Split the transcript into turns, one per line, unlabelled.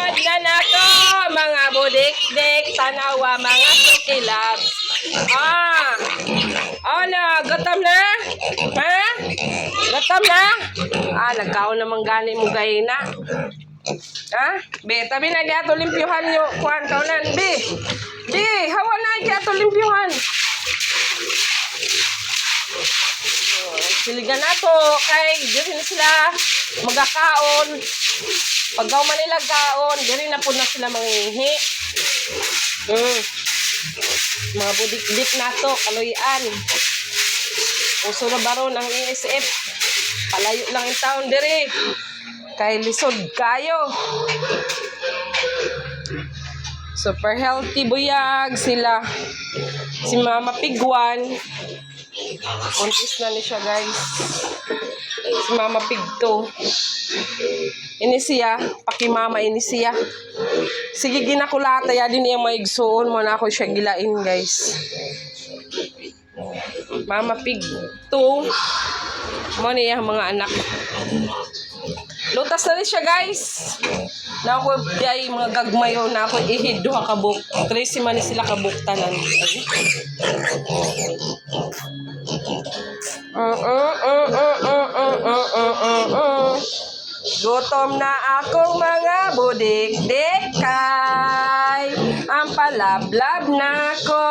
Nan ako, mga budik-dik, tanawa, mga sukilab. Ano, gutom na? Ha? Gutom na? Nagkaon naman gani mo gayina. Be, tabi na di ato limpyuhan nyo. Kuhan, kaunan, be. Be, hawa na di ato limpyuhan. Siligan na to, kay diri na sila magakaon. Paggaw man nila kaon, diri na po na sila manghihi. Mga budik-dik na to, kaluyan. Uso na baron ang ESF. Palayo lang yung taon diri. Kay lisod kayo. Super healthy buyag sila. Si Mama Pigwan. Buntis na ni siya, guys. Si Mama Pig to. Ini siya, pakimama ini siya. Sige, ginakulata ya din yung maigsuon mo na ako siya gilain, guys. Mama Pig to. Mo niya mga anak. Lutas na rin siya, guys. Na ako ay mga gagmayo na ako ihid duha ka buk. 13 man sila ka buktanan. Gutom na akong mga budik-dik kay ang palablab na ko.